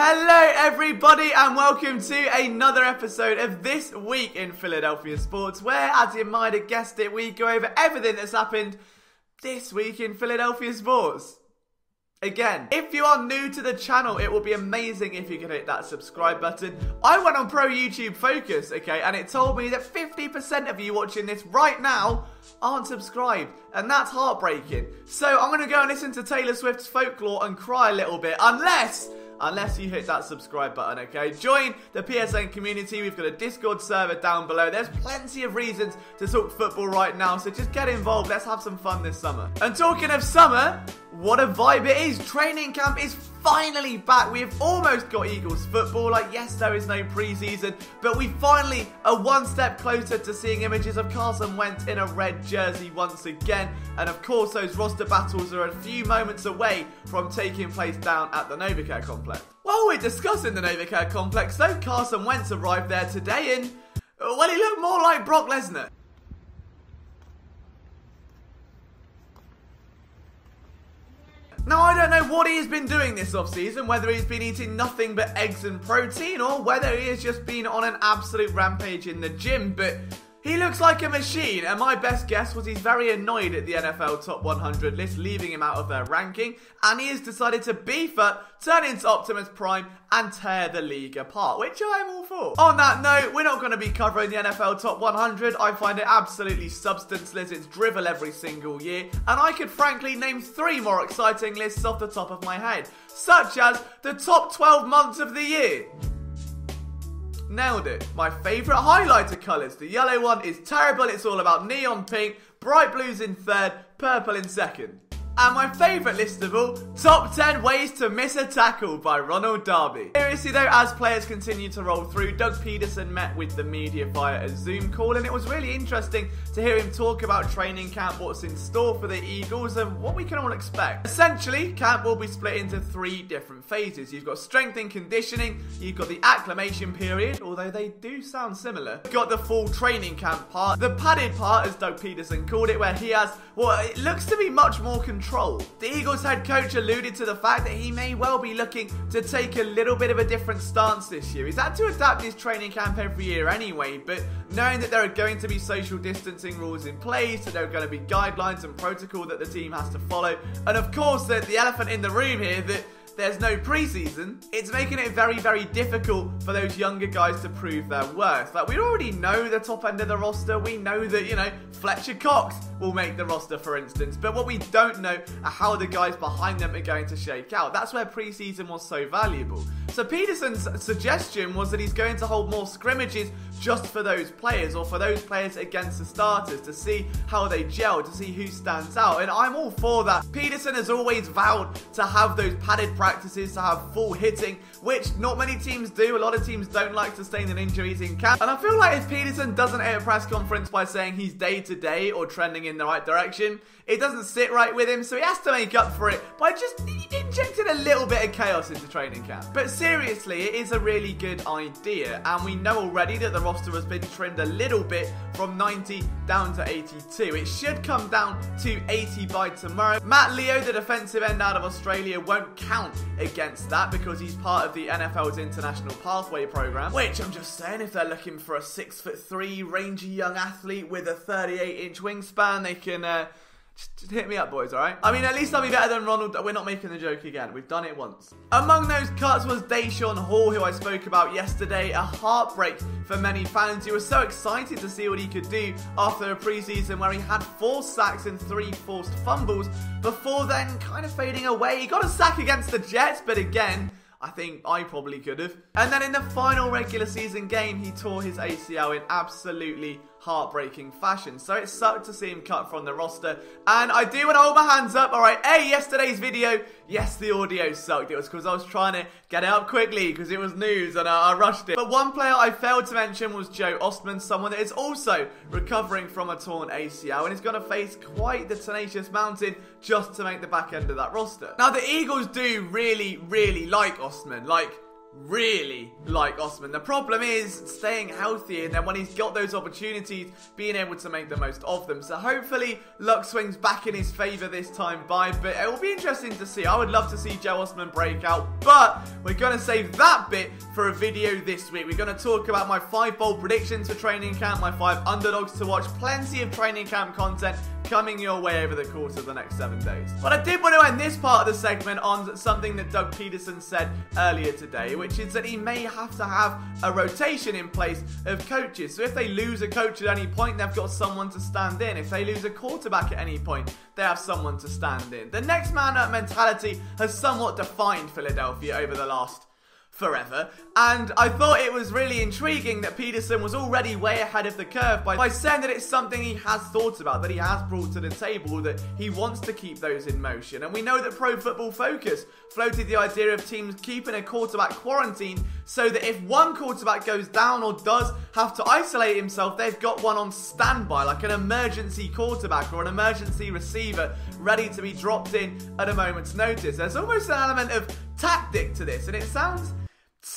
Hello everybody and welcome to another episode of This Week in Philadelphia Sports, where, as you might have guessed it, we go over everything that's happened this week in Philadelphia sports. Again, if you are new to the channel, it will be amazing if you could hit that subscribe button. I went on Pro YouTube Focus, okay, and it told me that 50% of you watching this right now aren't subscribed, and that's heartbreaking. So I'm going to go and listen to Taylor Swift's Folklore and cry a little bit, unless you hit that subscribe button, okay? Join the PSN community. We've got a Discord server down below. There's plenty of reasons to talk football right now, so just get involved. Let's have some fun this summer. And talking of summer, what a vibe it is. Training camp is finally back. We have almost got Eagles football. Like, yes, there is no preseason, but we finally are one step closer to seeing images of Carson Wentz in a red jersey once again. And of course, those roster battles are a few moments away from taking place down at the NovaCare complex. While we're discussing the NovaCare complex, though, Carson Wentz arrived there today and, well, he looked more like Brock Lesnar. Now, I don't know what he has been doing this offseason, whether he's been eating nothing but eggs and protein, or whether he has just been on an absolute rampage in the gym, but he looks like a machine, and my best guess was he's very annoyed at the NFL Top 100 list leaving him out of their ranking, and he has decided to beef up, turn into Optimus Prime, and tear the league apart, which I am all for. On that note, we're not going to be covering the NFL Top 100. I find it absolutely substanceless. It's drivel every single year, and I could frankly name 3 more exciting lists off the top of my head, such as the top 12 months of the year. Nailed it. My favourite highlighter colours. The yellow one is terrible. It's all about neon pink, bright blues in 3rd, purple in 2nd. And my favourite list of all, top 10 ways to miss a tackle by Ronald Darby. Seriously though, as players continue to roll through, Doug Pederson met with the media via a Zoom call, and it was really interesting to hear him talk about training camp, what's in store for the Eagles, and what we can all expect. Essentially, camp will be split into 3 different phases. You've got strength and conditioning, you've got the acclimation period, although they do sound similar. You've got the full training camp part, the padded part, as Doug Pederson called it, where he has, well, it looks to be much more control. The Eagles head coach alluded to the fact that he may well be looking to take a little bit of a different stance this year. He's had to adapt his training camp every year anyway, but knowing that there are going to be social distancing rules in place, that there are going to be guidelines and protocol that the team has to follow, and of course that the elephant in the room here, that there's no preseason, it's making it very, very difficult for those younger guys to prove their worth. Like, we already know the top end of the roster. We know that, you know, Fletcher Cox will make the roster, for instance. But what we don't know are how the guys behind them are going to shake out. That's where preseason was so valuable. So Pederson's suggestion was that he's going to hold more scrimmages just for those players, or for those players against the starters, to see how they gel, to see who stands out. And I'm all for that. Pederson has always vowed to have those padded practices, to have full hitting, which not many teams do. A lot of teams don't like sustaining injuries in camp. And I feel like if Pederson doesn't hit a press conference by saying he's day-to-day or trending in the right direction, it doesn't sit right with him, so he has to make up for it by just injecting a little bit of chaos into training camp. But seriously, it is a really good idea, and we know already that the roster has been trimmed a little bit from 90 down to 82. It should come down to 80 by tomorrow. Matt Leo, the defensive end out of Australia, won't count against that because he's part of the NFL's International Pathway Program, which I'm just saying, if they're looking for a 6'3" rangy young athlete with a 38-inch wingspan, they can just hit me up, boys, alright? I mean, at least I'll be better than Ronald. We're not making the joke again. We've done it once. Among those cuts was Desean Hall, who I spoke about yesterday. A heartbreak for many fans who were so excited to see what he could do after a preseason where he had 4 sacks and 3 forced fumbles, before then kind of fading away. He got a sack against the Jets, but again, I think I probably could have. And then in the final regular season game, he tore his ACL in absolutely heartbreaking fashion. So it sucked to see him cut from the roster. And I do want to hold my hands up. Alright, yesterday's video, yes, the audio sucked. It was because I was trying to get it up quickly because it was news and I rushed it. But one player I failed to mention was Joe Ostman, someone that is also recovering from a torn ACL and is going to face quite the tenacious mountain just to make the back end of that roster. Now, the Eagles do really, really like Ostman. Like, really like Osman. The problem is staying healthy, and then when he's got those opportunities, being able to make the most of them. So hopefully luck swings back in his favour this time by, but it will be interesting to see. I would love to see Joe Osman break out, but we're going to save that bit for a video this week. We're going to talk about my 5 bold predictions for training camp, my 5 underdogs to watch, plenty of training camp content coming your way over the course of the next 7 days. But I did want to end this part of the segment on something that Doug Pederson said earlier today, which is that he may have to have a rotation in place of coaches. So if they lose a coach at any point, they've got someone to stand in. If they lose a quarterback at any point, they have someone to stand in. The next man up mentality has somewhat defined Philadelphia over the last forever, and I thought it was really intriguing that Pederson was already way ahead of the curve by saying that it's something he has thought about, that he has brought to the table, that he wants to keep those in motion. And we know that Pro Football Focus floated the idea of teams keeping a quarterback quarantined so that if one quarterback goes down or does have to isolate himself, they've got one on standby, like an emergency quarterback or an emergency receiver ready to be dropped in at a moment's notice. There's almost an element of tactic to this, and it sounds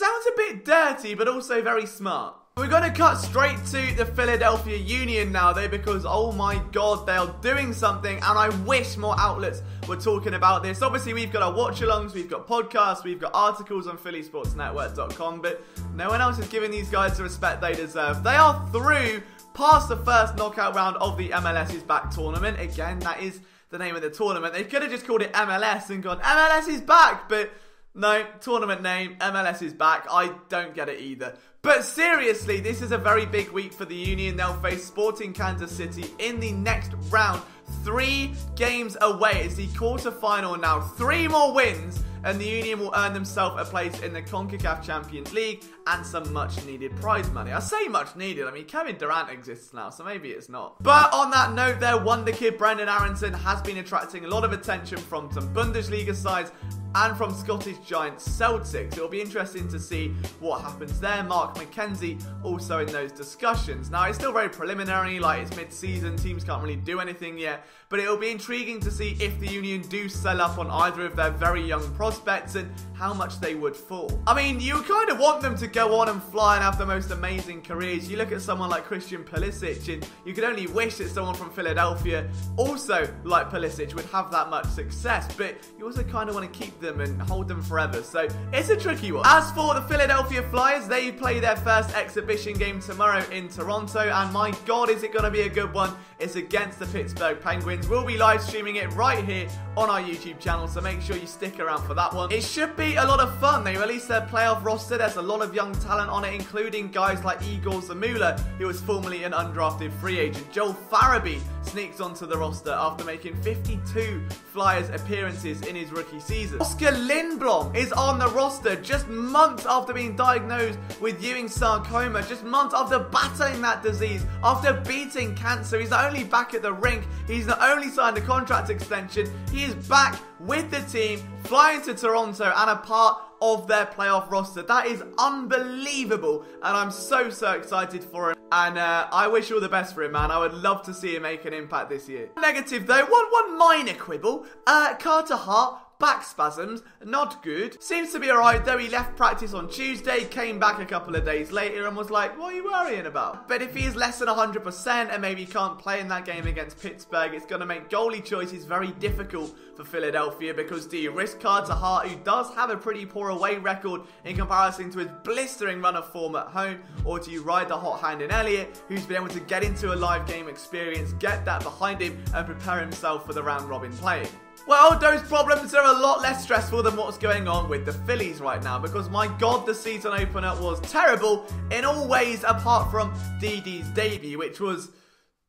a bit dirty, but also very smart. We're going to cut straight to the Philadelphia Union now, though, because, oh my god, they are doing something, and I wish more outlets were talking about this. Obviously, we've got our watch-alongs, we've got podcasts, we've got articles on phillysportsnetwork.com, but no one else is giving these guys the respect they deserve. They are through past the first knockout round of the MLS is Back tournament. Again, that is the name of the tournament. They could have just called it MLS and gone, MLS is back, but no, tournament name, MLS is back. I don't get it either. But seriously, this is a very big week for the Union. They'll face Sporting Kansas City in the next round. 3 games away. It's the quarterfinal now. 3 more wins and the Union will earn themselves a place in the CONCACAF Champions League and some much needed prize money. I say much needed, I mean Kevin Durant exists now, so maybe it's not. But on that note, their wonder kid Brendan Aronson has been attracting a lot of attention from some Bundesliga sides and from Scottish giants Celtics. It'll be interesting to see what happens there. Mark McKenzie also in those discussions. Now, it's still very preliminary, like it's mid-season, teams can't really do anything yet, but it'll be intriguing to see if the Union do sell up on either of their very young prospects and how much they would fall. I mean, you kind of want them to go on and fly and have the most amazing careers. You look at someone like Christian Pulisic and you could only wish that someone from Philadelphia, also like Pulisic, would have that much success, but you also kind of want to keep them and hold them forever, so it's a tricky one. As for the Philadelphia Flyers, they play their first exhibition game tomorrow in Toronto, and my god, is it going to be a good one. It's against the Pittsburgh Penguins. We'll be live streaming it right here on our YouTube channel, so make sure you stick around for that one. It should be a lot of fun. They released their playoff roster. There's a lot of young talent on it, including guys like Igor Zamula, who was formerly an undrafted free agent. Joel Farabee sneaks onto the roster after making 52 Flyers appearances in his rookie season. Oscar Lindblom is on the roster just months after being diagnosed with Ewing sarcoma, just months after battling that disease, after beating cancer. He's not only back at the rink, he's not only signed a contract extension, he is back with the team, flying to Toronto and a part of their playoff roster. That is unbelievable, and I'm so excited for him, and I wish all the best for him, man. I would love to see him make an impact this year. Negative though, one minor quibble, Carter Hart, back spasms, not good. Seems to be alright though. He left practice on Tuesday, came back a couple of days later and was like, what are you worrying about? But if he is less than 100% and maybe can't play in that game against Pittsburgh, it's going to make goalie choices very difficult for Philadelphia, because do you risk Carter Hart, who does have a pretty poor away record in comparison to his blistering run of form at home, or do you ride the hot hand in Elliott, who's been able to get into a live game experience, get that behind him and prepare himself for the round robin playing? Well, those problems are a lot less stressful than what's going on with the Phillies right now, because my god, the season opener was terrible in all ways apart from Didi's debut, which was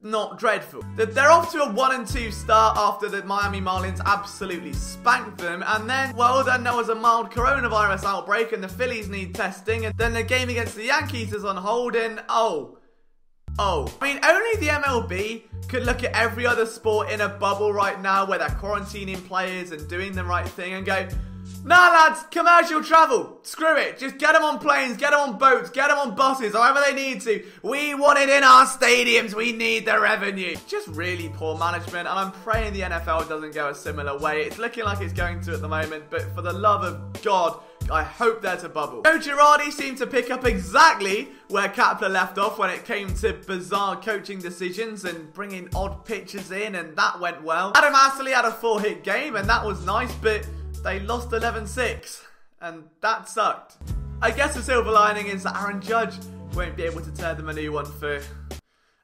not dreadful. They're off to a 1-2 start after the Miami Marlins absolutely spanked them, and then there was a mild coronavirus outbreak and the Phillies need testing, and then the game against the Yankees is on hold, and I mean, only the MLB could look at every other sport in a bubble right now where they're quarantining players and doing the right thing and go, nah lads, commercial travel, screw it, just get them on planes, get them on boats, get them on buses, however they need to. We want it in our stadiums, we need the revenue. Just really poor management, and I'm praying the NFL doesn't go a similar way. It's looking like it's going to at the moment, but for the love of God, I hope there's a bubble. Joe Girardi seemed to pick up exactly where Kapler left off when it came to bizarre coaching decisions and bringing odd pitchers in, and that went well. Adam Astley had a 4-hit game, and that was nice, but they lost 11-6, and that sucked. I guess the silver lining is that Aaron Judge won't be able to tear them a new one for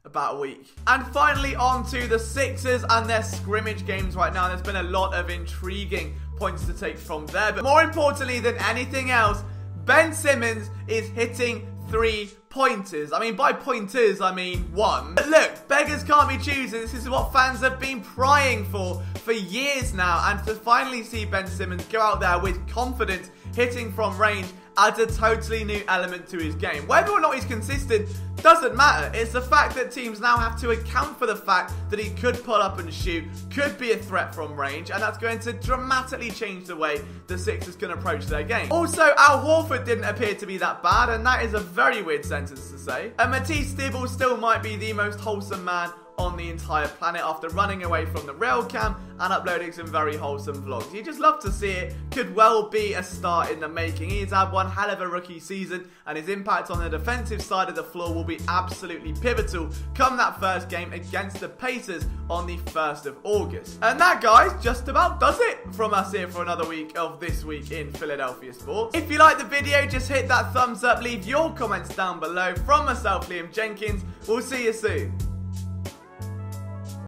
about a week. And finally on to the Sixers and their scrimmage games right now. There's been a lot of intriguing points to take from there, but more importantly than anything else, Ben Simmons is hitting 3-pointers. I mean, by pointers, I mean 1. But look, beggars can't be choosers. This is what fans have been prying for years now, and to finally see Ben Simmons go out there with confidence, hitting from range, adds a totally new element to his game. Whether or not he's consistent doesn't matter. It's the fact that teams now have to account for the fact that he could pull up and shoot, could be a threat from range, and that's going to dramatically change the way the Sixers can approach their game. Also, Al Horford didn't appear to be that bad, and that is a very weird sentence to say. And Matisse Thybulle still might be the most wholesome man on the entire planet after running away from the rail cam and uploading some very wholesome vlogs. You just love to see it. Could well be a star in the making. He's had one hell of a rookie season, and his impact on the defensive side of the floor will be absolutely pivotal come that first game against the Pacers on the 1st of August. And that, guys, just about does it from us here for another week of This Week in Philadelphia Sports. If you like the video, just hit that thumbs up, leave your comments down below. From myself, Liam Jenkins, we'll see you soon.